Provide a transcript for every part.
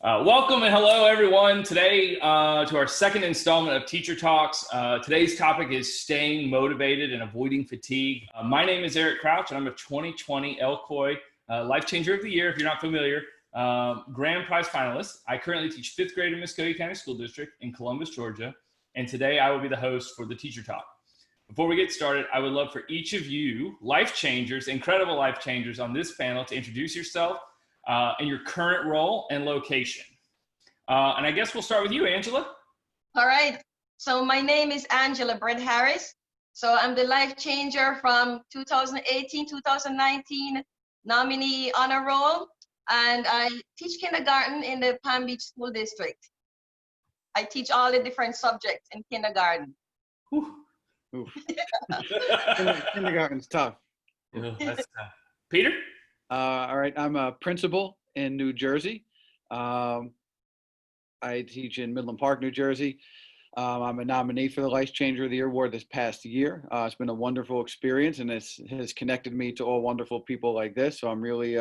Welcome and hello, everyone. Today to our second installment of Teacher Talks. Today's topic is staying motivated and avoiding fatigue. My name is Eric Crouch, and I'm a 2020 LCOI LifeChanger of the Year, if you're not familiar, Grand Prize finalist. I currently teach fifth grade in Muskogee County School District in Columbus, Georgia, and today I will be the host for the Teacher Talk. Before we get started, I would love for each of you life changers, incredible life changers on this panel to introduce yourself and your current role and location. And I guess we'll start with you, Angela. All right. So my name is Angela Brent Harris. So I'm the life changer from 2018-2019 nominee honor roll. And I teach kindergarten in the Palm Beach School District. I teach all the different subjects in kindergarten. Oof. Kindergarten's tough. Oh, that's tough. Peter? All right, I'm a principal in New Jersey. I teach in Midland Park, New Jersey. I'm a nominee for the LifeChanger of the Year award this past year. It's been a wonderful experience, and it has connected me to all wonderful people like this. So I'm really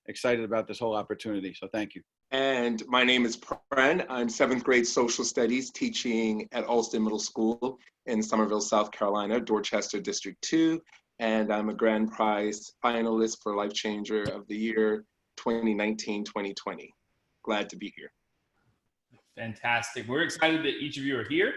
excited about this whole opportunity. So thank you. And my name is Pren. I'm seventh grade social studies teaching at Alston Middle School in Somerville, South Carolina, Dorchester District 2. And I'm a Grand Prize finalist for LifeChanger of the Year 2019-2020. Glad to be here. Fantastic. We're excited that each of you are here.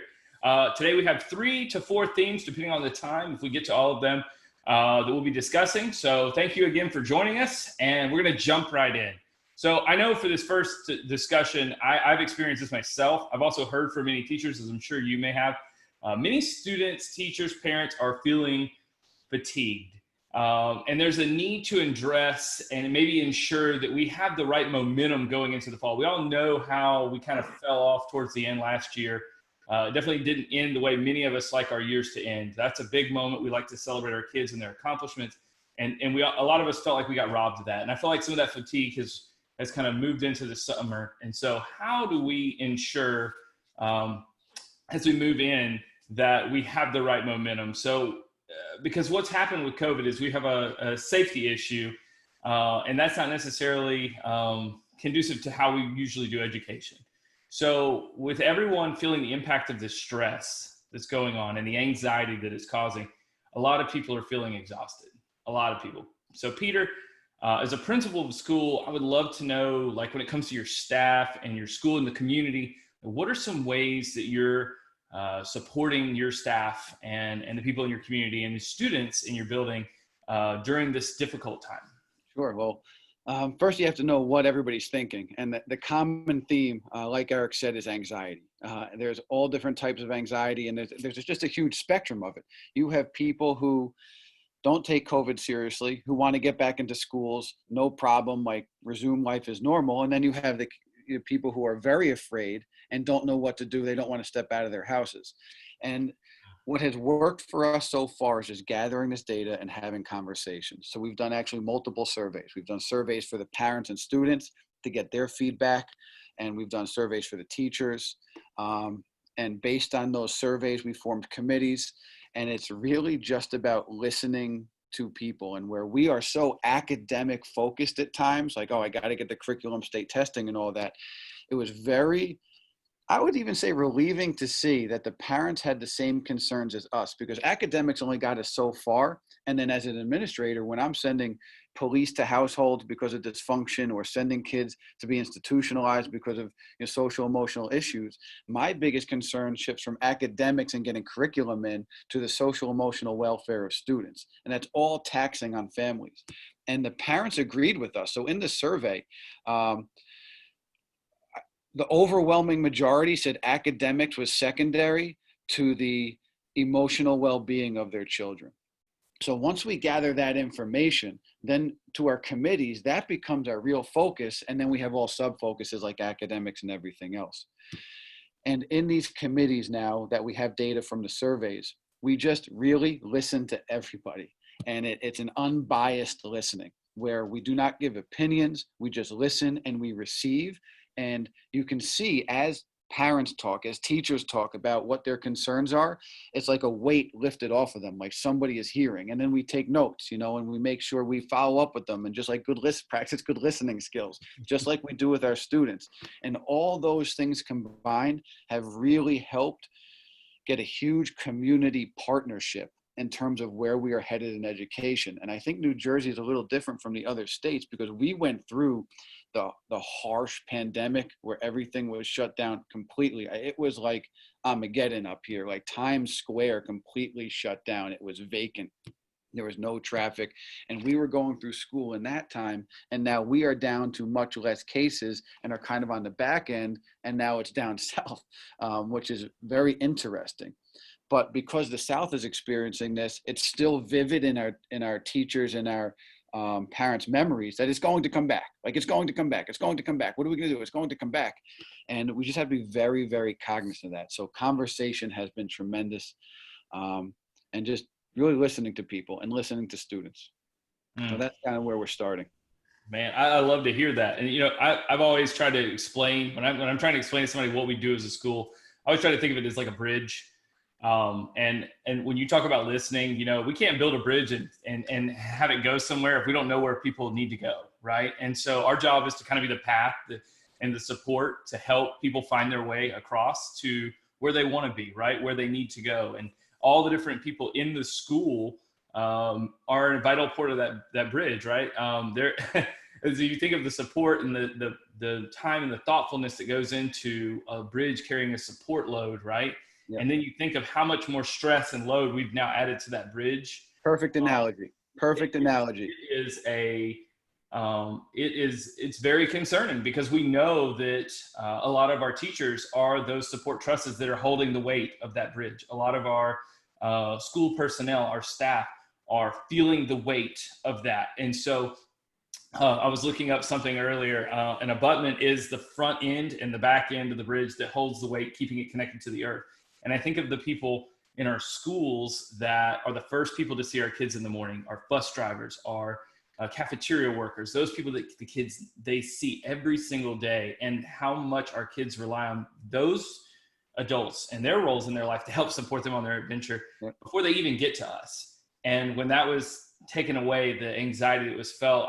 Today we have 3 to 4 themes, depending on the time, if we get to all of them, that we'll be discussing. So thank you again for joining us, and we're going to jump right in. So I know for this first discussion, I've experienced this myself. I've also heard from many teachers, as I'm sure you may have. Many students, teachers, parents are feeling fatigued. And there's a need to address and maybe ensure that we have the right momentum going into the fall. We all know how we kind of fell off towards the end last year. Definitely didn't end the way many of us like our years to end. That's a big moment. We like to celebrate our kids and their accomplishments. And a lot of us felt like we got robbed of that. And I feel like some of that fatigue has kind of moved into the summer. And so how do we ensure as we move in that we have the right momentum? So because what's happened with COVID is we have a safety issue, and that's not necessarily conducive to how we usually do education. So with everyone feeling the impact of the stress that's going on and the anxiety that it's causing, a lot of people are feeling exhausted, a lot of people. So Peter, as a principal of the school, I would love to know, like when it comes to your staff and your school and the community, what are some ways that you're supporting your staff and the people in your community and the students in your building during this difficult time? Sure. Well, first you have to know what everybody's thinking. And the common theme, like Eric said, is anxiety. There's all different types of anxiety, and there's just a huge spectrum of it. You have people who don't take COVID seriously, who want to get back into schools, no problem, like resume life as normal. And then you have the people who are very afraid and don't know what to do. They don't want to step out of their houses. And what has worked for us so far is just gathering this data and having conversations. So we've done actually multiple surveys. We've done surveys for the parents and students to get their feedback, and we've done surveys for the teachers. And based on those surveys, we formed committees, and it's really just about listening to people. And where we are so academic focused at times, like, oh, I got to get the curriculum state testing and all that, it was very, I would even say, relieving to see that the parents had the same concerns as us, because academics only got us so far. And then as an administrator, when I'm sending police to households because of dysfunction or sending kids to be institutionalized because of social emotional issues, my biggest concern shifts from academics and getting curriculum in to the social emotional welfare of students. And that's all taxing on families. And the parents agreed with us. So in the survey, the overwhelming majority said academics was secondary to the emotional well-being of their children. So once we gather that information, then to our committees, that becomes our real focus. And then we have all sub-focuses like academics and everything else. And in these committees now that we have data from the surveys, we just really listen to everybody. And it's an unbiased listening where we do not give opinions, we just listen and we receive. And you can see as parents talk, as teachers talk about what their concerns are, it's like a weight lifted off of them, like somebody is hearing. And then we take notes, you know, and we make sure we follow up with them, and just like practice good listening skills, just like we do with our students. And all those things combined have really helped get a huge community partnership in terms of where we are headed in education. And I think New Jersey is a little different from the other states, because we went through the harsh pandemic where everything was shut down completely. It was like Armageddon up here, like Times Square completely shut down. It was vacant. There was no traffic, and we were going through school in that time. And now we are down to much less cases and are kind of on the back end. And now it's down south, which is very interesting. But because the South is experiencing this, it's still vivid in our teachers and our parents' memories that it's going to come back. Like, it's going to come back. It's going to come back. What are we going to do? It's going to come back. And we just have to be very, very cognizant of that. So conversation has been tremendous, and just really listening to people and listening to students. So that's kind of where we're starting. Man, I love to hear that. And, you know, I've always tried to explain, when I'm trying to explain to somebody what we do as a school, I always try to think of it as like a bridge. And when you talk about listening, you know, we can't build a bridge and have it go somewhere if we don't know where people need to go, right? And so our job is to kind of be the path and the support to help people find their way across to where they want to be, right? Where they need to go. And all the different people in the school are a vital part of that bridge, right? As you think of the support and the time and the thoughtfulness that goes into a bridge carrying a support load, right? Yeah. And then you think of how much more stress and load we've now added to that bridge. Perfect analogy. Perfect analogy. It's very concerning, because we know that a lot of our teachers are those support trusses that are holding the weight of that bridge. A lot of our school personnel, our staff, are feeling the weight of that. And so I was looking up something earlier. An abutment is the front end and the back end of the bridge that holds the weight, keeping it connected to the earth. And I think of the people in our schools that are the first people to see our kids in the morning, our bus drivers, our cafeteria workers, those people that the kids, they see every single day, and how much our kids rely on those adults and their roles in their life to help support them on their adventure before they even get to us. And when that was taken away, the anxiety that was felt,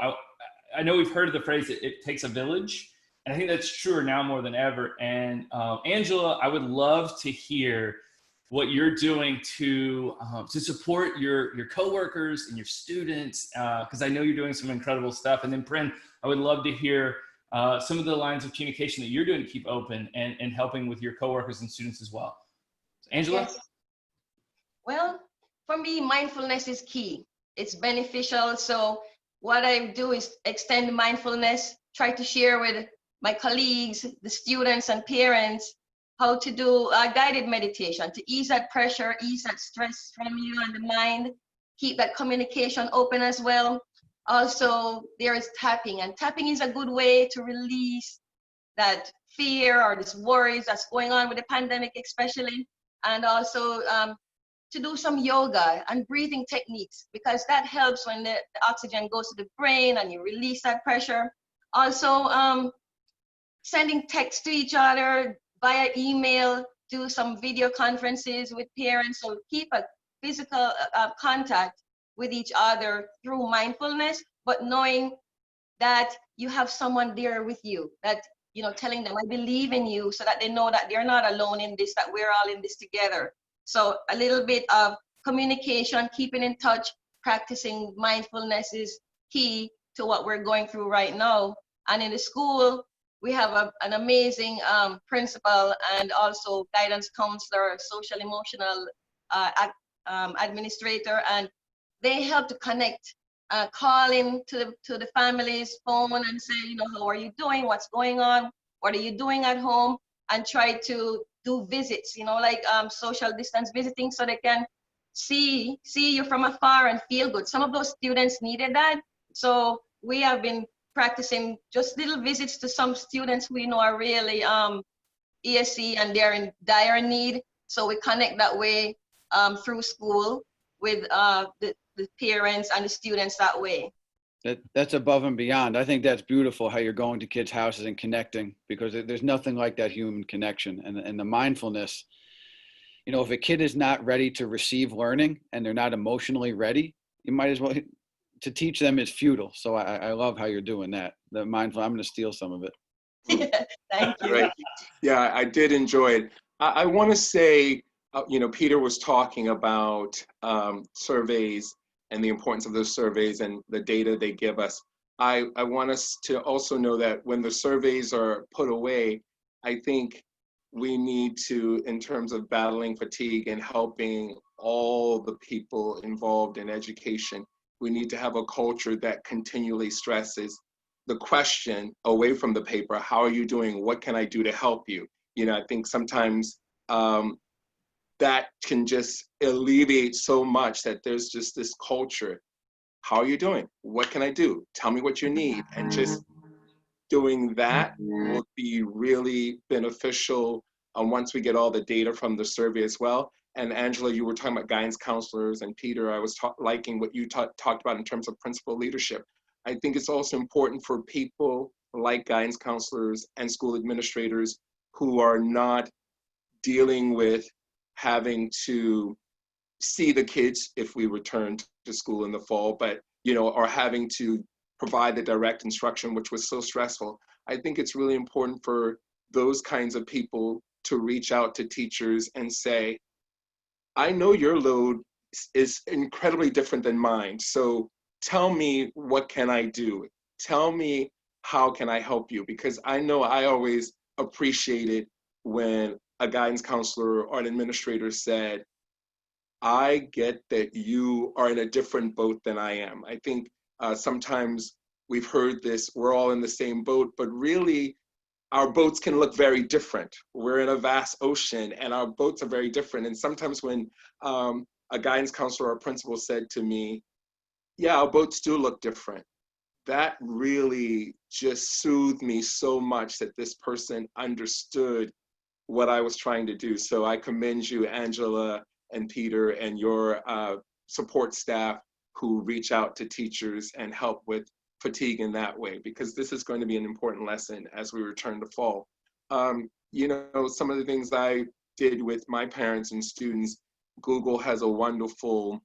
I know we've heard of the phrase that it takes a village. And I think that's truer now more than ever. And Angela, I would love to hear what you're doing to support your coworkers and your students, because I know you're doing some incredible stuff. And then Pren, I would love to hear some of the lines of communication that you're doing to keep open and helping with your coworkers and students as well. So, Angela? Yes. Well, for me, mindfulness is key. It's beneficial. So what I do is extend mindfulness, try to share with my colleagues, the students and parents, how to do guided meditation to ease that pressure, ease that stress from you and the mind, keep that communication open as well. Also, there is tapping, and tapping is a good way to release that fear or this worries that's going on with the pandemic especially, and also to do some yoga and breathing techniques, because that helps when the oxygen goes to the brain and you release that pressure. Also, sending text to each other via email, do some video conferences with parents, so keep a physical contact with each other through mindfulness, but knowing that you have someone there with you, that, you know, telling them, I believe in you, so that they know that they're not alone in this, that we're all in this together. So a little bit of communication, keeping in touch, practicing mindfulness is key to what we're going through right now. And in the school, we have an amazing principal and also guidance counselor, social emotional administrator, and they help to connect, call in to the family's phone and say, you know, how are you doing? What's going on? What are you doing at home? And try to do visits, you know, like social distance visiting, so they can see you from afar and feel good. Some of those students needed that. So we have been practicing just little visits to some students we know are really ESC and they're in dire need. So we connect that way through school with the parents and the students that way. That's above and beyond. I think that's beautiful how you're going to kids' houses and connecting, because there's nothing like that human connection and the mindfulness. If a kid is not ready to receive learning and they're not emotionally ready, you might as well, to teach them is futile. So I love how you're doing that. The mindful, I'm going to steal some of it. Thank you. Right. Yeah, I did enjoy it. I want to say, Peter was talking about surveys and the importance of those surveys and the data they give us. I want us to also know that when the surveys are put away, I think we need to, in terms of battling fatigue and helping all the people involved in education, we need to have a culture that continually stresses the question away from the paper: how are you doing? What can I do to help you? I think sometimes that can just alleviate so much, that there's just this culture: how are you doing? What can I do? Tell me what you need. And just doing that will be really beneficial once we get all the data from the survey as well. And Angela, you were talking about guidance counselors, and Peter, I was liking what you talked about in terms of principal leadership. I think it's also important for people like guidance counselors and school administrators who are not dealing with having to see the kids if we return to school in the fall, but or having to provide the direct instruction, which was so stressful. I think it's really important for those kinds of people to reach out to teachers and say, I know your load is incredibly different than mine, so tell me, what can I do? Tell me, how can I help you? Because I know I always appreciated when a guidance counselor or an administrator said, I get that you are in a different boat than I am. I think sometimes we've heard this, we're all in the same boat, but really our boats can look very different. We're in a vast ocean and our boats are very different. And sometimes when a guidance counselor or principal said to me, yeah, our boats do look different, that really just soothed me so much, that this person understood what I was trying to do. So I commend you, Angela and Peter, and your support staff who reach out to teachers and help with fatigue in that way, because this is going to be an important lesson as we return to fall. Some of the things I did with my parents and students, Google has a wonderful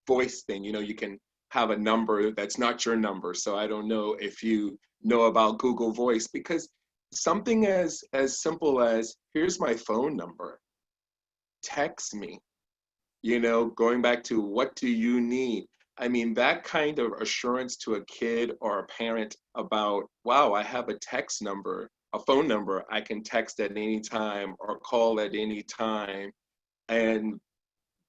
voice thing. You can have a number that's not your number. So I don't know if you know about Google Voice, because something as simple as, here's my phone number, text me, going back to what do you need? I mean, that kind of assurance to a kid or a parent about, wow, I have a text number, a phone number I can text at any time or call at any time. And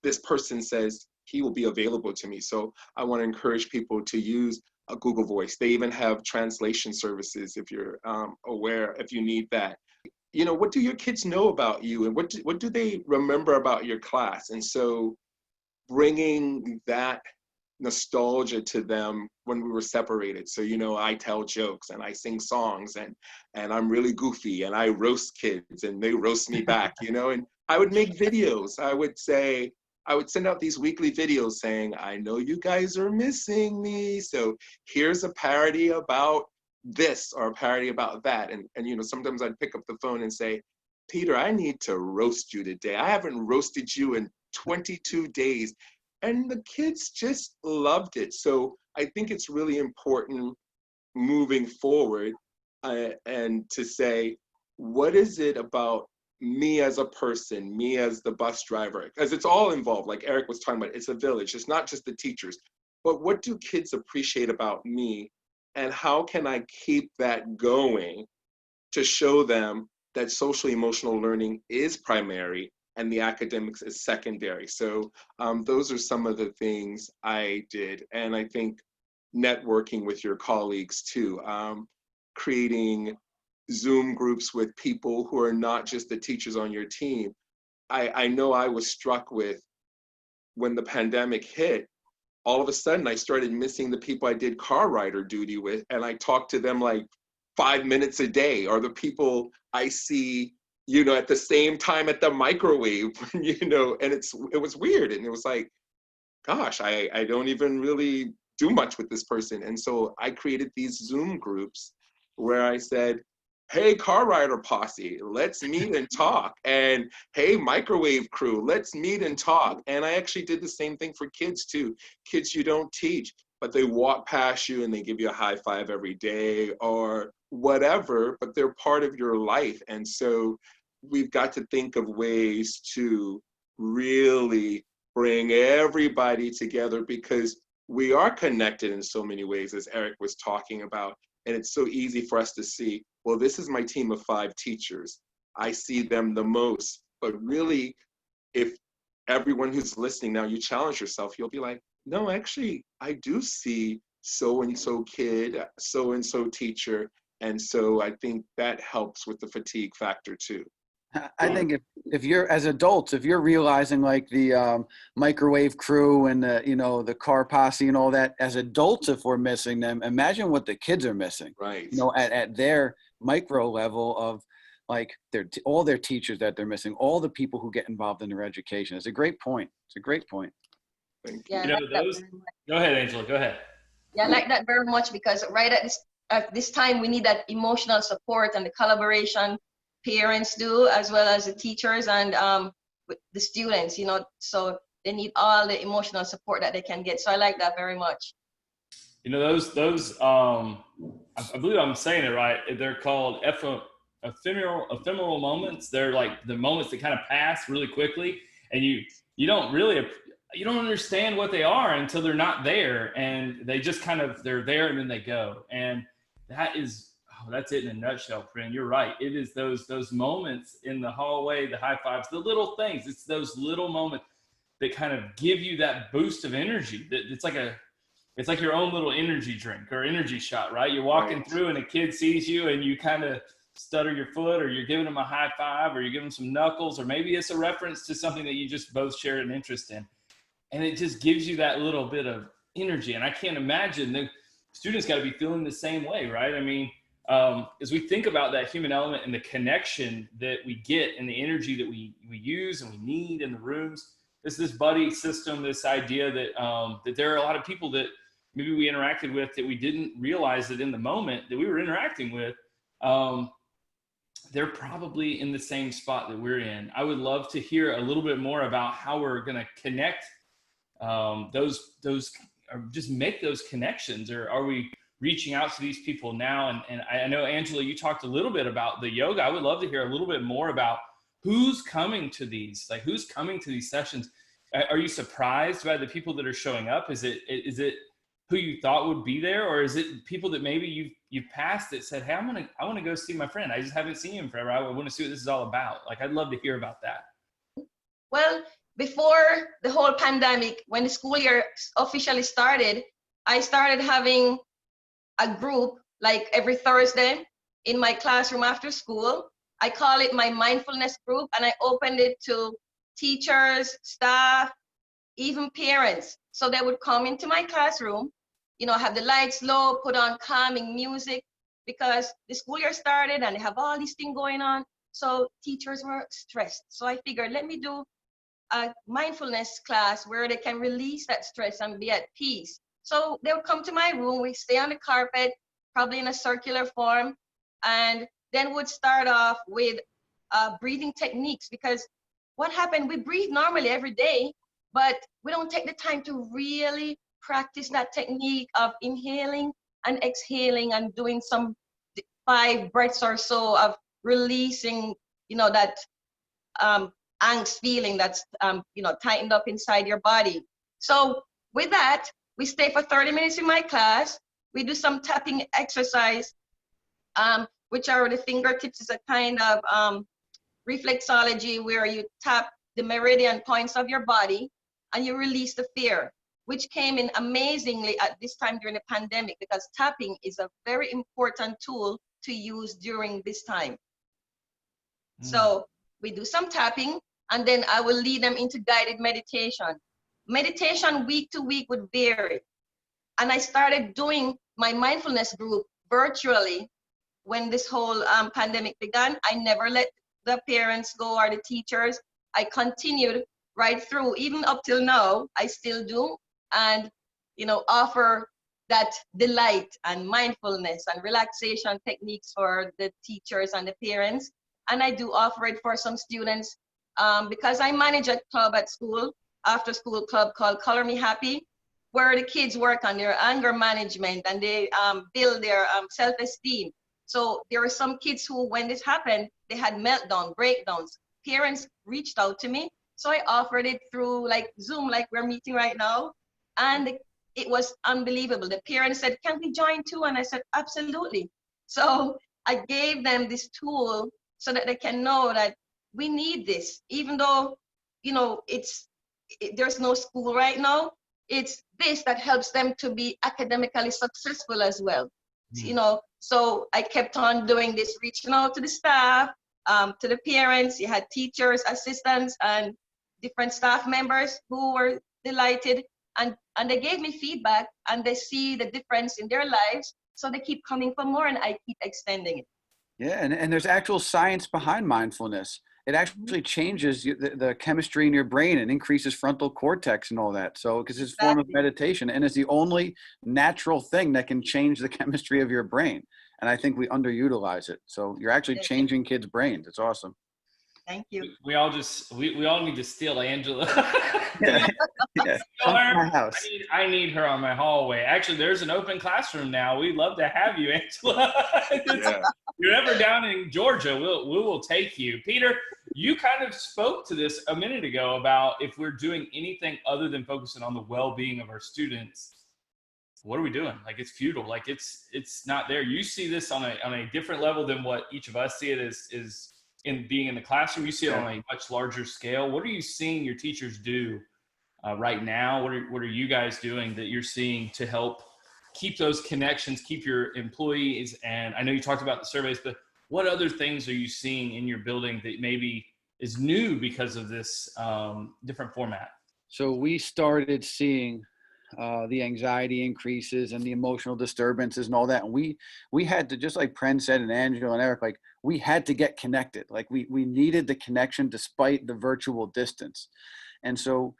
this person says he will be available to me. So I want to encourage people to use a Google Voice. They even have translation services if you're aware, if you need that. What do your kids know about you, and what do they remember about your class? And so bringing that nostalgia to them when we were separated. So, I tell jokes and I sing songs and I'm really goofy and I roast kids and they roast me back, and I would make videos. I would send out these weekly videos saying, I know you guys are missing me, so here's a parody about this or a parody about that. And sometimes I'd pick up the phone and say, Peter, I need to roast you today. I haven't roasted you in 22 days. And the kids just loved it. So I think it's really important moving forward and to say, what is it about me as a person, me as the bus driver? Because it's all involved, like Eric was talking about, it's a village, it's not just the teachers. But what do kids appreciate about me? And how can I keep that going to show them that social emotional learning is primary and the academics is secondary? So those are some of the things I did. And I think networking with your colleagues too, creating Zoom groups with people who are not just the teachers on your team. I know I was struck with, when the pandemic hit, all of a sudden I started missing the people I did car rider duty with, and I talked to them like 5 minutes a day, or the people I see, at the same time at the microwave, and it was weird. And it was like, gosh, I don't even really do much with this person. And so I created these Zoom groups where I said, hey, car rider posse, let's meet and talk. And hey, microwave crew, let's meet and talk. And I actually did the same thing for kids too. Kids you don't teach, but they walk past you and they give you a high five every day or whatever, but they're part of your life. And so we've got to think of ways to really bring everybody together, because we are connected in so many ways, as Eric was talking about. And it's so easy for us to see, well, this is my team of 5 teachers. I see them the most. But really, if everyone who's listening now, you challenge yourself, you'll be like, no, actually, I do see so-and-so kid, so-and-so teacher. And so I think that helps with the fatigue factor too. I think if you're, as adults, if you're realizing like the microwave crew and the car posse and all that, as adults, if we're missing them, imagine what the kids are missing. Right. At their micro level of like all their teachers that they're missing, all the people who get involved in their education. It's a great point. It's a great point. Thank you. Yeah, Go ahead, Angela. Go ahead. Yeah, I like that very much, because right at this time we need that emotional support and the collaboration parents do, as well as the teachers and with the students, so they need all the emotional support that they can get. So I like that very much. Those I believe I'm saying it right. They're called ephemeral moments. They're like the moments that kind of pass really quickly, and you don't understand what they are until they're not there, and they just they're there and then they go. And that's it in a nutshell, friend. You're right. It is those moments in the hallway, the high fives, the little things. It's those little moments that kind of give you that boost of energy. It's like your own little energy drink or energy shot, right? You're walking through and a kid sees you and you kind of stutter your foot, or you're giving them a high five, or you're giving them some knuckles, or maybe it's a reference to something that you just both share an interest in. And it just gives you that little bit of energy. And I can't imagine the students got to be feeling the same way, right? I mean, as we think about that human element and the connection that we get and the energy that we use and we need in the rooms, this buddy system, this idea that that there are a lot of people that maybe we interacted with that we didn't realize that in the moment that we were interacting with, they're probably in the same spot that we're in. I would love to hear a little bit more about how we're going to connect those or just make those connections, or are we reaching out to these people now? And I know, Angela, you talked a little bit about the yoga. I would love to hear a little bit more about who's coming to these sessions. Are you surprised by the people that are showing up? Is it who you thought would be there, or is it people that maybe you've passed that said, hey, I want to go see my friend. I just haven't seen him forever. I want to see what this is all about. Like, I'd love to hear about that. Well, before the whole pandemic, when the school year officially started, I started having a group like every Thursday in my classroom after school. I call it my mindfulness group, and I opened it to teachers, staff, even parents. So they would come into my classroom, have the lights low, put on calming music, because the school year started and they have all these things going on. So teachers were stressed. So I figured, let me do a mindfulness class where they can release that stress and be at peace. So they would come to my room, we stay on the carpet, probably in a circular form, and then would start off with breathing techniques, because what happened, we breathe normally every day, but we don't take the time to really practice that technique of inhaling and exhaling and doing some 5 breaths or so of releasing, that angst feeling that's, tightened up inside your body. So with that, we stay for 30 minutes in my class. We do some tapping exercise, which are the fingertips. Is a kind of reflexology where you tap the meridian points of your body and you release the fear, which came in amazingly at this time during the pandemic, because tapping is a very important tool to use during this time. So we do some tapping, and then I will lead them into guided meditation. Meditation week to week would vary. And I started doing my mindfulness group virtually when this whole pandemic began. I never let the parents go or the teachers. I continued right through, even up till now, I still do. And offer that delight and mindfulness and relaxation techniques for the teachers and the parents. And I do offer it for some students because I manage a club at school, after school club called Color Me Happy, where the kids work on their anger management and they build their self-esteem. So there are some kids who, when this happened, they had meltdown, breakdowns. Parents reached out to me. So I offered it through like Zoom, like we're meeting right now. And it was unbelievable. The parents said, can we join too? And I said, absolutely. So I gave them this tool so that they can know that we need this, even though, there's no school right now. It's this that helps them to be academically successful as well. So I kept on doing this, reaching out to the staff, to the parents. You had teachers, assistants, and different staff members who were delighted, and they gave me feedback, and they see the difference in their lives, so they keep coming for more, and I keep extending it. Yeah, and there's actual science behind mindfulness. It actually changes the chemistry in your brain and increases frontal cortex and all that. So, because it's a form of meditation, and it's the only natural thing that can change the chemistry of your brain. And I think we underutilize it. So you're actually changing kids' brains. It's awesome. Thank you. We all need to steal Angela. Yeah. Come to my house. I need her on my hallway. Actually, there's an open classroom now. We'd love to have you, Angela. Yeah. You're ever down in Georgia, we will take you. Peter, you kind of spoke to this a minute ago about if we're doing anything other than focusing on the well-being of our students, what are we doing? Like, it's futile. Like, it's not there. You see this on a different level than what each of us see it is in being in the classroom. You see it on a much larger scale. What are you seeing your teachers do right now? What are you guys doing that you're seeing to help keep those connections, keep your employees? And I know you talked about the surveys, but what other things are you seeing in your building that maybe is new because of this different format? So we started seeing the anxiety increases and the emotional disturbances and all that. And we had to, just like Pren said, and Angela and Eric, like, we had to get connected. Like we needed the connection despite the virtual distance. And so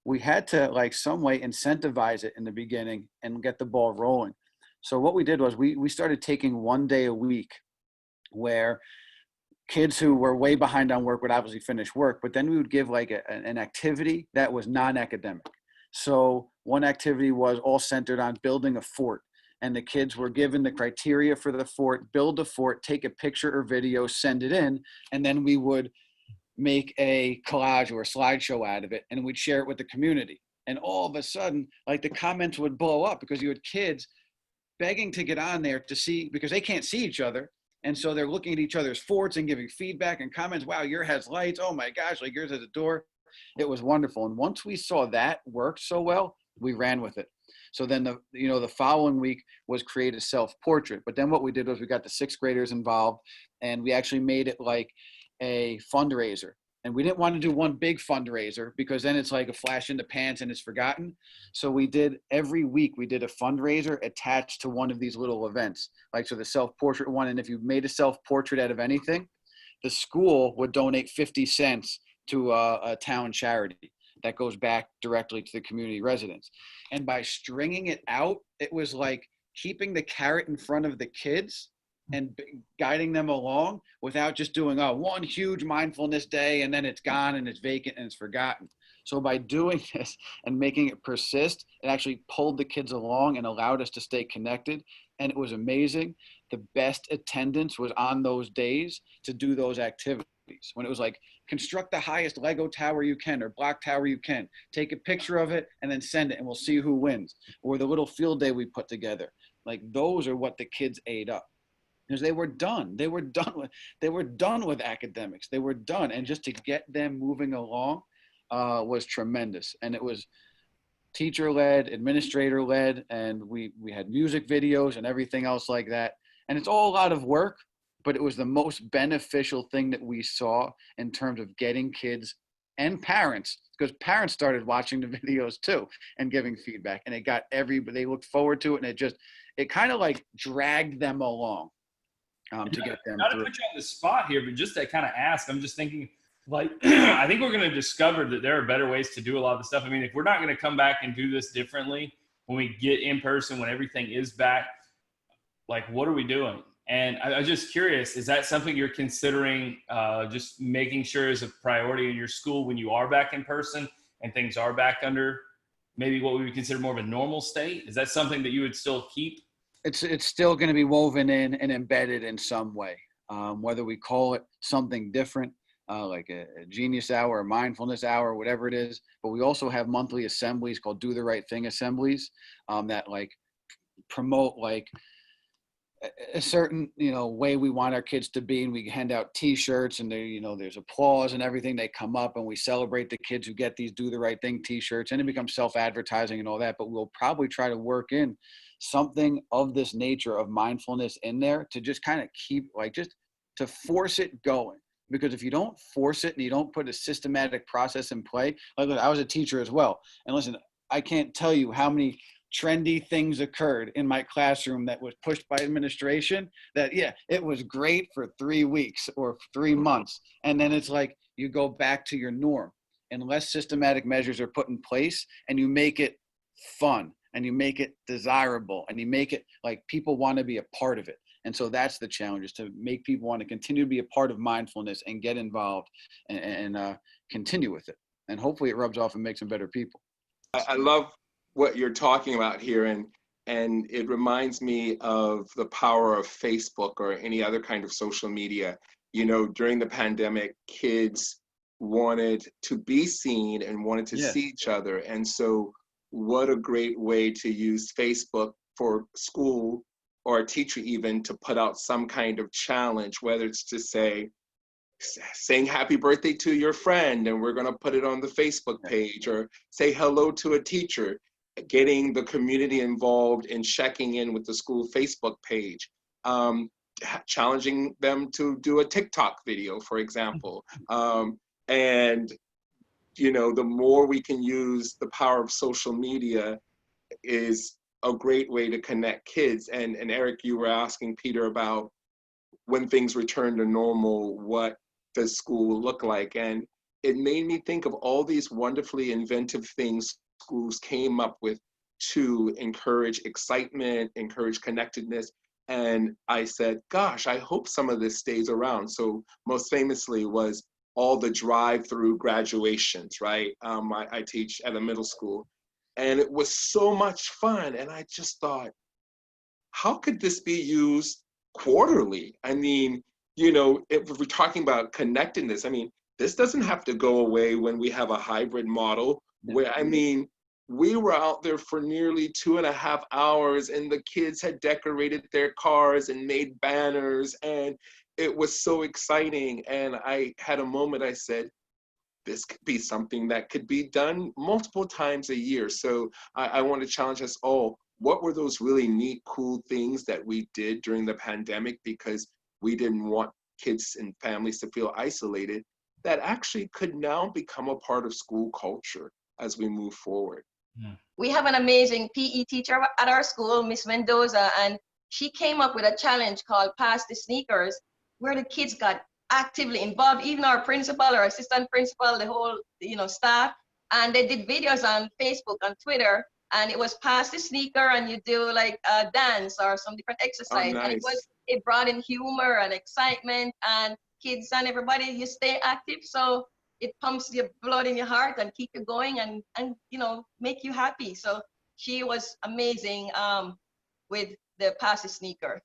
we had to, like, some way incentivize it in the beginning and get the ball rolling. So what we did was we started taking one day a week where kids who were way behind on work would obviously finish work, but then we would give like an activity that was non-academic. So one activity was all centered on building a fort, and the kids were given the criteria for the fort, build a fort, take a picture or video, send it in, and then we would make a collage or a slideshow out of it, and we'd share it with the community. And all of a sudden, like, the comments would blow up because you had kids begging to get on there to see, because they can't see each other. And so they're looking at each other's forts and giving feedback and comments. Wow, yours has lights. Oh my gosh, like yours has a door. It was wonderful. And once we saw that worked so well, we ran with it. So then the following week was create a self-portrait. But then what we did was we got the sixth graders involved, and we actually made it like a fundraiser. And we didn't want to do one big fundraiser because then it's like a flash in the pants and it's forgotten. So we did, every week we did a fundraiser attached to one of these little events. Like, so the self-portrait one, and if you made a self-portrait out of anything, the school would donate 50 cents to a town charity that goes back directly to the community residents. And by stringing it out, it was like keeping the carrot in front of the kids and guiding them along without just doing one huge mindfulness day and then it's gone and it's vacant and it's forgotten. So by doing this and making it persist, it actually pulled the kids along and allowed us to stay connected. And it was amazing. The best attendance was on those days to do those activities. When it was like, construct the highest Lego tower you can or block tower you can, take a picture of it and then send it and we'll see who wins. Or the little field day we put together. Like, those are what the kids ate up. Because they were done. They were done with academics. They were done. And just to get them moving along was tremendous. And it was teacher-led, administrator-led, and we had music videos and everything else like that. And it's all a lot of work, but it was the most beneficial thing that we saw in terms of getting kids and parents, because parents started watching the videos too and giving feedback. And it got they looked forward to it, and it kind of like dragged them along. To get them not through. To put you on the spot here, but just to kind of ask, I'm just thinking, like, I think we're going to discover that there are better ways to do a lot of the stuff. I mean, if we're not going to come back and do this differently, when we get in person, when everything is back, like, what are we doing? And I was just curious, is that something you're considering just making sure is a priority in your school when you are back in person and things are back under maybe what we would consider more of a normal state? Is that something that you would still keep? It's still going to be woven in and embedded in some way, whether we call it something different, like a genius hour, a mindfulness hour, whatever it is. But we also have monthly assemblies called Do the Right Thing assemblies that like promote like a certain, way we want our kids to be. And we hand out t-shirts and there's applause and everything. They come up and we celebrate the kids who get these Do the Right Thing t-shirts, and it becomes self-advertising and all that. But we'll probably try to work in something of this nature of mindfulness in there to just kind of keep just to force it going. Because if you don't force it and you don't put a systematic process in play, like I was a teacher as well. And listen, I can't tell you how many trendy things occurred in my classroom that was pushed by administration that, it was great for 3 weeks or 3 months. And then it's like you go back to your norm unless systematic measures are put in place and you make it fun and you make it desirable and you make it like people want to be a part of it. And so that's the challenge, is to make people want to continue to be a part of mindfulness and get involved and continue with it. And hopefully it rubs off and makes them better people. I love what you're talking about here, and it reminds me of the power of Facebook or any other kind of social media. During the pandemic, kids wanted to be seen and wanted to see each other. And so what a great way to use Facebook for school or a teacher even to put out some kind of challenge, whether it's to saying happy birthday to your friend and we're going to put it on the Facebook page, or say hello to a teacher, getting the community involved in checking in with the school Facebook page, challenging them to do a TikTok video, for example. And, the more we can use the power of social media is a great way to connect kids. And Eric, you were asking Peter about when things return to normal, what does school look like? And it made me think of all these wonderfully inventive things schools came up with to encourage excitement, encourage connectedness. And I said, gosh, I hope some of this stays around. So most famously was all the drive-through graduations, right? I teach at a middle school, and it was so much fun. And I just thought, how could this be used quarterly? I mean, if we're talking about connectedness, this doesn't have to go away when we have a hybrid model where, we were out there for nearly 2.5 hours and the kids had decorated their cars and made banners, and it was so exciting. And I had a moment, I said, this could be something that could be done multiple times a year. So I want to challenge us all. What were those really neat, cool things that we did during the pandemic because we didn't want kids and families to feel isolated, that actually could now become a part of school culture as we move forward? We have an amazing PE teacher at our school, Miss Mendoza, and she came up with a challenge called Pass the Sneakers, where the kids got actively involved, even our principal, our assistant principal, the whole staff, and they did videos on Facebook, on Twitter, and it was pass the sneaker and you do like a dance or some different exercise. Oh, nice. And it brought in humor and excitement, and kids and everybody, you stay active, so it pumps your blood in your heart and keep you going and make you happy. So she was amazing with the pass the sneaker.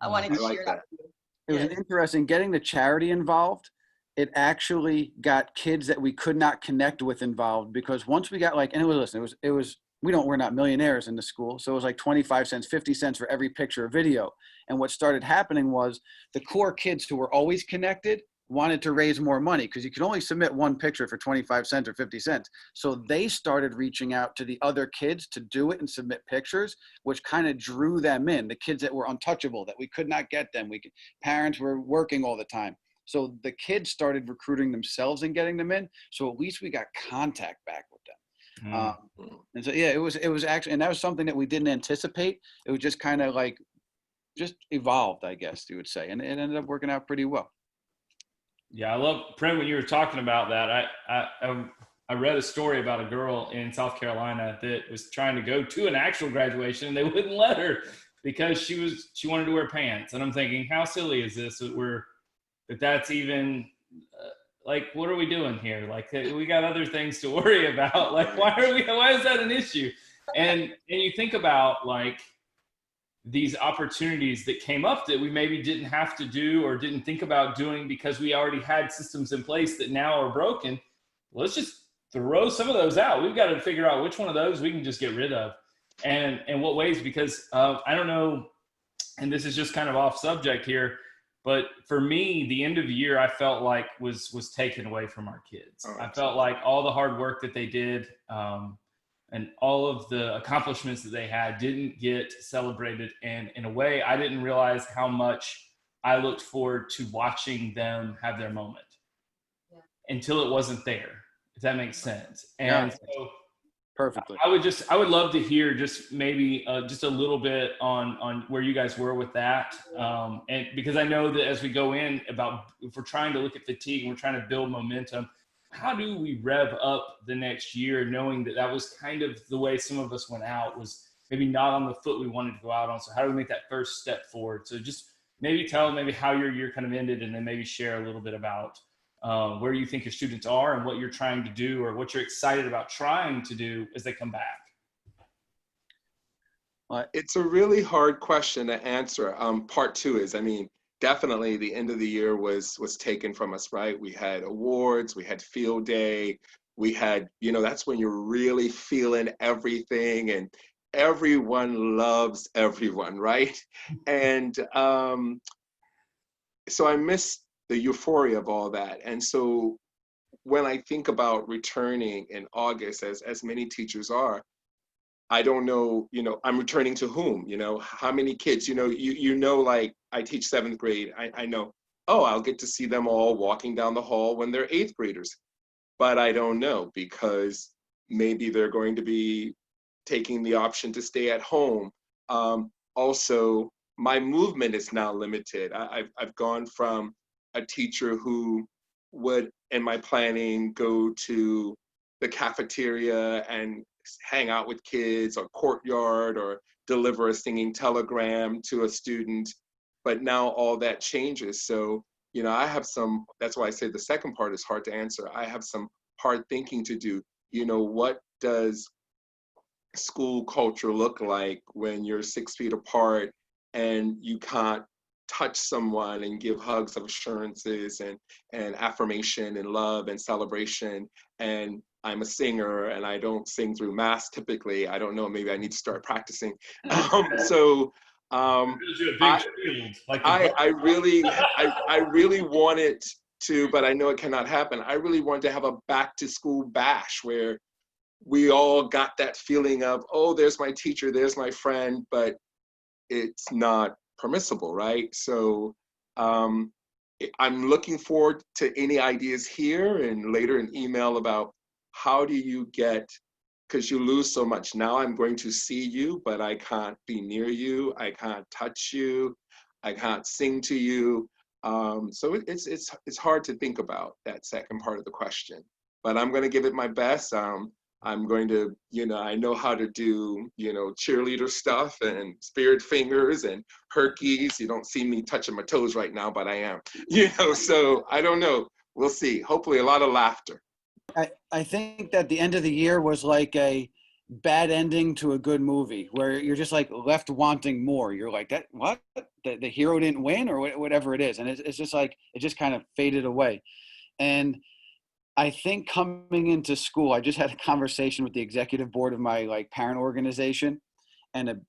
I wanted to share that with you. It was interesting getting the charity involved. It actually got kids that we could not connect with involved, because once we got it was we're not millionaires in the school. So it was like 25 cents, 50 cents for every picture or video. And what started happening was the core kids who were always connected wanted to raise more money, because you could only submit one picture for 25 cents or 50 cents. So they started reaching out to the other kids to do it and submit pictures, which kind of drew them in, the kids that were untouchable, that we could not get them. Parents were working all the time. So the kids started recruiting themselves and getting them in. So at least we got contact back with them. And so, it was actually, and that was something that we didn't anticipate. It was just kind of like, just evolved, I guess you would say. And it ended up working out pretty well. Yeah, I love, Prim, when you were talking about that, I I read a story about a girl in South Carolina that was trying to go to an actual graduation and they wouldn't let her because she wanted to wear pants. And I'm thinking, how silly is this that's even like, what are we doing here? Like, we got other things to worry about. Like, why is that an issue? And you think about like these opportunities that came up that we maybe didn't have to do or didn't think about doing because we already had systems in place that now are broken. Let's just throw some of those out. We've got to figure out which one of those we can just get rid of, and what ways, because I don't know, and this is just kind of off subject here, but for me, the end of the year I felt like was taken away from our kids. I felt like all the hard work that they did and all of the accomplishments that they had didn't get celebrated. And in a way, I didn't realize how much I looked forward to watching them have their moment until it wasn't there, if that makes sense. And so perfectly. I would love to hear just maybe just a little bit on where you guys were with that. And because I know that as we go in if we're trying to look at fatigue and we're trying to build momentum, how do we rev up the next year, knowing that was kind of the way some of us went out, was maybe not on the foot we wanted to go out on. So how do we make that first step forward? So just maybe tell maybe how your year kind of ended, and then maybe share a little bit about where you think your students are and what you're trying to do or what you're excited about trying to do as they come back. It's a really hard question to answer. Part two is, definitely the end of the year was taken from us, right? We had awards, we had field day, we had, that's when you're really feeling everything and everyone loves everyone, right? And so I missed the euphoria of all that. And so when I think about returning in August, as many teachers are, I don't know, I'm returning to whom, how many kids, like I teach 7th grade. I know, I'll get to see them all walking down the hall when they're 8th graders. But I don't know, because maybe they're going to be taking the option to stay at home. Also, my movement is now limited. I've gone from a teacher who would, in my planning, go to the cafeteria and hang out with kids or courtyard or deliver a singing telegram to a student. But now all that changes. So, I have that's why I say the second part is hard to answer. I have some hard thinking to do. What does school culture look like when you're 6 feet apart and you can't touch someone and give hugs of assurances and affirmation and love and celebration? And I'm a singer and I don't sing through mass typically. I don't know, maybe I need to start practicing. I really wanted to, but I know it cannot happen. I really wanted to have a back to school bash where we all got that feeling of, there's my teacher, there's my friend, but it's not permissible, right? So I'm looking forward to any ideas here and later an email about how do you get, because you lose so much. Now I'm going to see you, but I can't be near you. I can't touch you. I can't sing to you. So it's hard to think about that second part of the question, but I'm going to give it my best. I'm going to, I know how to do, cheerleader stuff and spirit fingers and herkies. You don't see me touching my toes right now, but I am, so I don't know. We'll see. Hopefully a lot of laughter. I think that the end of the year was like a bad ending to a good movie where you're just like left wanting more. You're like, that what? The hero didn't win or whatever it is. And it's just like, it just kind of faded away. And I think coming into school, I just had a conversation with the executive board of my parent organization, and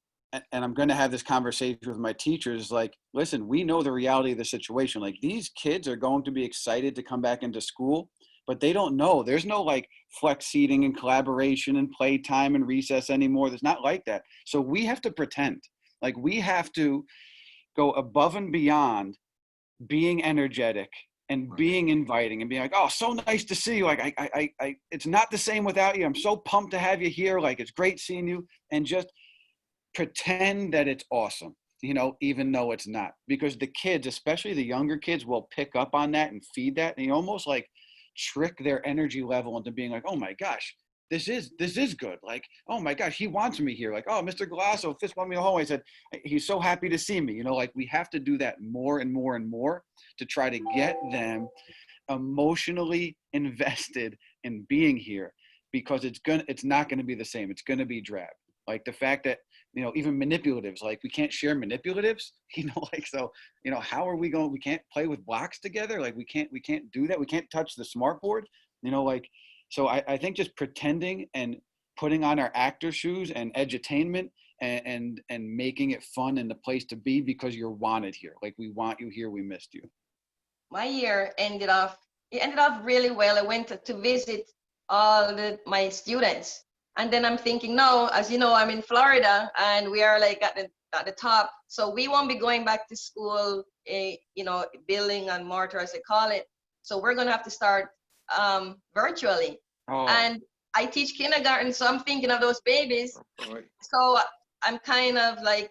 I'm going to have this conversation with my teachers. Like, listen, we know the reality of the situation. Like, these kids are going to be excited to come back into school, but they don't know. There's no flex seating and collaboration and playtime and recess anymore. There's not like that. So we have to pretend. We have to go above and beyond being energetic and being inviting and being like, so nice to see you. It's not the same without you. I'm so pumped to have you here. It's great seeing you. And just pretend that it's awesome, even though it's not. Because the kids, especially the younger kids, will pick up on that and feed that. And you almost trick their energy level into being like, oh my gosh, this is good. Like, oh my gosh, he wants me here. Like, oh, Mr. Galasso fist bumped me the hallway. Said he's so happy to see me. Like we have to do that more and more and more to try to get them emotionally invested in being here, because it's not going to be the same. It's going to be drab. Like the fact that, even manipulatives, like we can't share manipulatives, like, so, how are we can't play with blocks together. Like we can't do that. We can't touch the smart board, like, so I think just pretending and putting on our actor shoes and edutainment and making it fun and the place to be because you're wanted here. Like we want you here. We missed you. My year ended off really well. I went to visit all my students. And then I'm thinking, no, as you know, I'm in Florida and we are like at the top. So we won't be going back to school, building and mortar as they call it. So we're going to have to start virtually. Oh. And I teach kindergarten, so I'm thinking of those babies. So I'm kind of like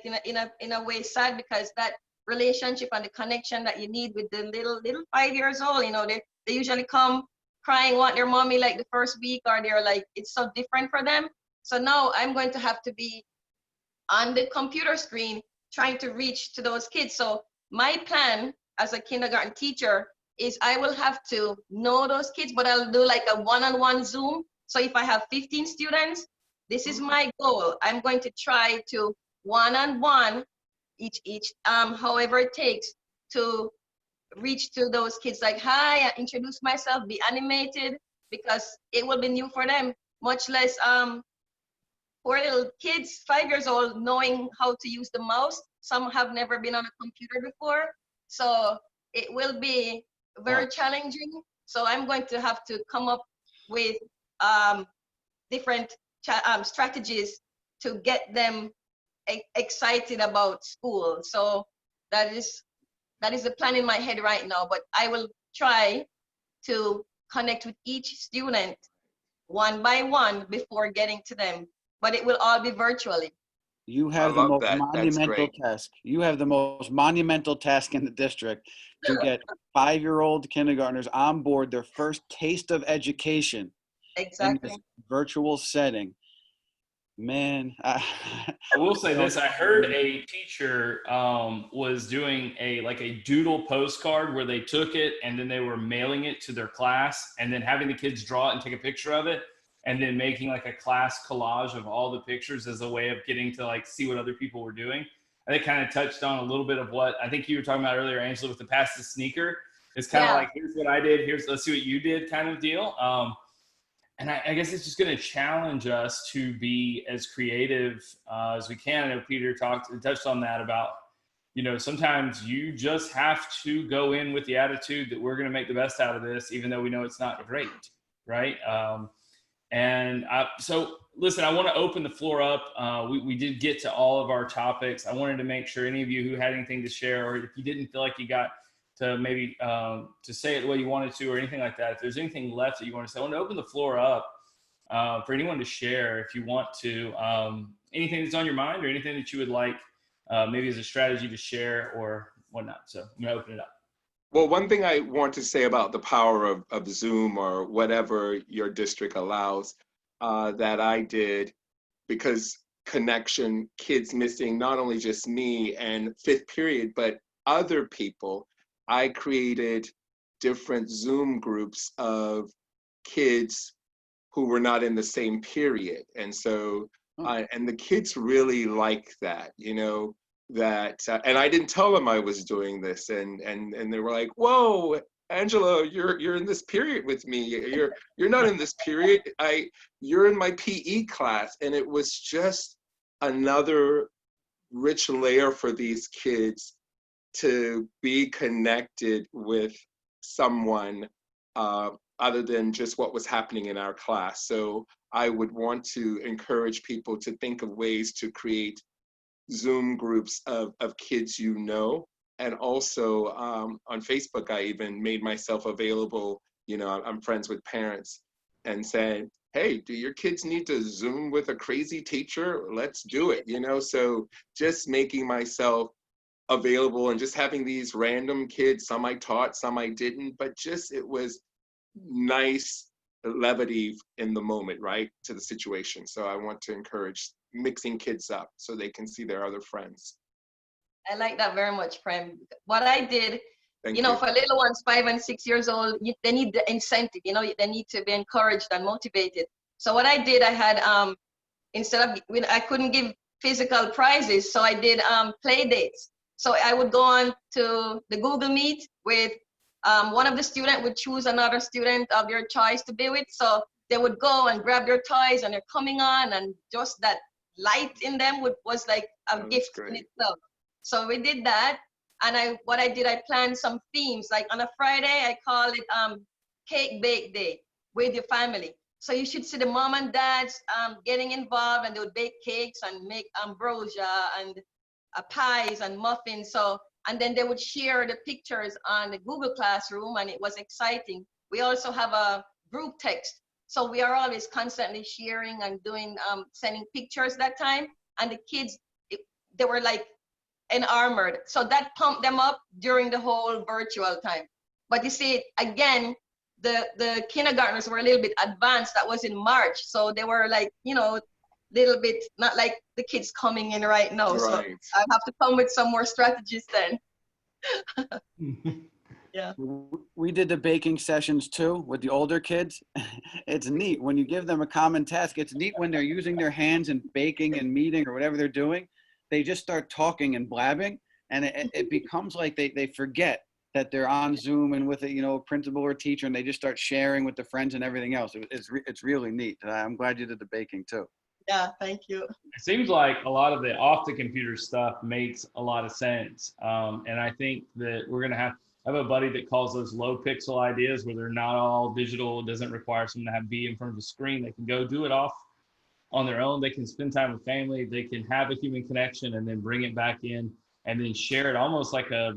in a way sad, because that relationship and the connection that you need with the little 5 years old, they usually come crying, want their mommy like the first week, or they're like, it's so different for them. So now I'm going to have to be on the computer screen trying to reach to those kids. So my plan as a kindergarten teacher is I will have to know those kids, but I'll do like a one-on-one Zoom. So if I have 15 students, this is my goal. I'm going to try to one-on-one each however it takes to reach to those kids, like, hi, I introduce myself, be animated, because it will be new for them, much less poor little kids, 5 years old, knowing how to use the mouse. Some have never been on a computer before, so it will be very challenging. So I'm going to have to come up with different strategies to get them excited about school. So that is the plan in my head right now, but I will try to connect with each student one by one before getting to them, but it will all be virtually. You have the most monumental task. You have the most monumental task in the district to get 5-year-old kindergartners on board their first taste of education in this virtual setting. Man, I will say this. I heard a teacher was doing a doodle postcard where they took it and then they were mailing it to their class and then having the kids draw it and take a picture of it and then making like a class collage of all the pictures as a way of getting to like see what other people were doing. And they kind of touched on a little bit of what I think you were talking about earlier, Angela, with the pass the sneaker. It's kind of like, here's what I did, let's see what you did kind of deal. And I guess it's just going to challenge us to be as creative as we can. I know Peter touched on that about, sometimes you just have to go in with the attitude that we're going to make the best out of this, even though we know it's not great, right? So listen, I want to open the floor up. We did get to all of our topics. I wanted to make sure any of you who had anything to share, or if you didn't feel like you got to maybe to say it the way you wanted to or anything like that, if there's anything left that you want to say, I want to open the floor up for anyone to share if you want to, anything that's on your mind or anything that you would like maybe as a strategy to share or whatnot. So I'm going to open it up. Well, one thing I want to say about the power of Zoom or whatever your district allows that I did, because connection, kids missing, not only just me and fifth period, but other people, I created different Zoom groups of kids who were not in the same period. And so, and the kids really like that, that, and I didn't tell them I was doing this, and they were like, whoa, Angela, you're in this period with me. You're not in this period. You're in my PE class. And it was just another rich layer for these kids to be connected with someone other than just what was happening in our class. So I would want to encourage people to think of ways to create Zoom groups of kids and also on Facebook, I even made myself available. I'm friends with parents and said, hey, do your kids need to Zoom with a crazy teacher? Let's do it, So just making myself available and just having these random kids, some I taught, some I didn't, but just it was nice levity in the moment, right, to the situation. So I want to encourage mixing kids up so they can see their other friends. I like that very much, Prem. What I did, Thank you know, you. for little ones, 5 and 6 years old, they need the incentive, you know, they need to be encouraged and motivated. So what I did, I had, instead of, I couldn't give physical prizes, so I did play dates. So I would go on to the Google Meet with one of the students would choose another student of your choice to be with. So they would go and grab their toys and they're coming on, and just that light in them was like a gift in itself. So we did that. And what I did, I planned some themes. Like on a Friday, I call it Cake Bake Day with your family. So you should see the mom and dads getting involved, and they would bake cakes and make ambrosia and pies and muffins. So, and then they would share the pictures on the Google Classroom, and it was exciting. We also have a group text. So we are always constantly sharing and doing, sending pictures that time. And the kids, they were like enamored. So that pumped them up during the whole virtual time. But you see, again, the kindergartners were a little bit advanced. That was in March. So they were like, you know, little bit, not like the kids coming in right now. Right. So I have to come with some more strategies then. Yeah. We did the baking sessions too with the older kids. It's neat when you give them a common task. It's neat when they're using their hands and baking and kneading or whatever they're doing. They just start talking and blabbing, and it becomes like they forget that they're on Zoom and with a, you know, a principal or teacher, and they just start sharing with their friends and everything else. It's really neat. I'm glad you did the baking too. Yeah, thank you. It seems like a lot of the off the computer stuff makes a lot of sense. And I think that we're going to have a buddy that calls those low pixel ideas, where they're not all digital. It doesn't require someone to be in front of a screen. They can go do it off on their own. They can spend time with family. They can have a human connection and then bring it back in and then share it, almost like a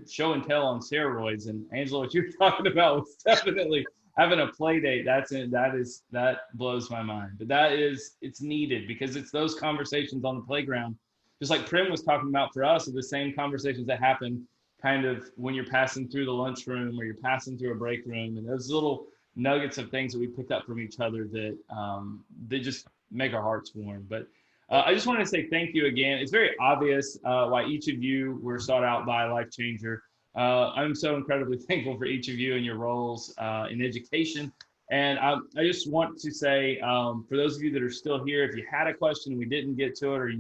show and tell on steroids. And Angela, what you're talking about was definitely having a play date. That blows my mind. But it's needed, because it's those conversations on the playground, just like Prim was talking about for us, are the same conversations that happen kind of when you're passing through the lunchroom or you're passing through a break room, and those little nuggets of things that we pick up from each other that they just make our hearts warm. But I just want to say thank you again. It's very obvious why each of you were sought out by LifeChanger. I'm so incredibly thankful for each of you and your roles in education. And I just want to say, for those of you that are still here, if you had a question and we didn't get to it, or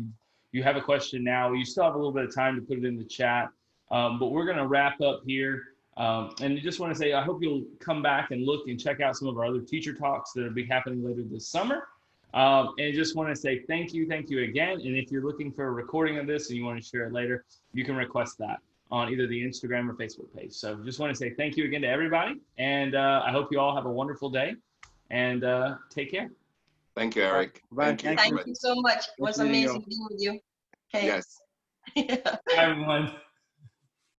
you have a question now, you still have a little bit of time to put it in the chat. But we're going to wrap up here. And I just want to say, I hope you'll come back and look and check out some of our other teacher talks that will be happening later this summer. And just want to say thank you again. And if you're looking for a recording of this and you want to share it later, you can request that on either the Instagram or Facebook page. So just want to say thank you again to everybody. And I hope you all have a wonderful day, and take care. Thank you, Eric. Thank you so much. It was amazing being with you. Okay. Yes. Bye, everyone.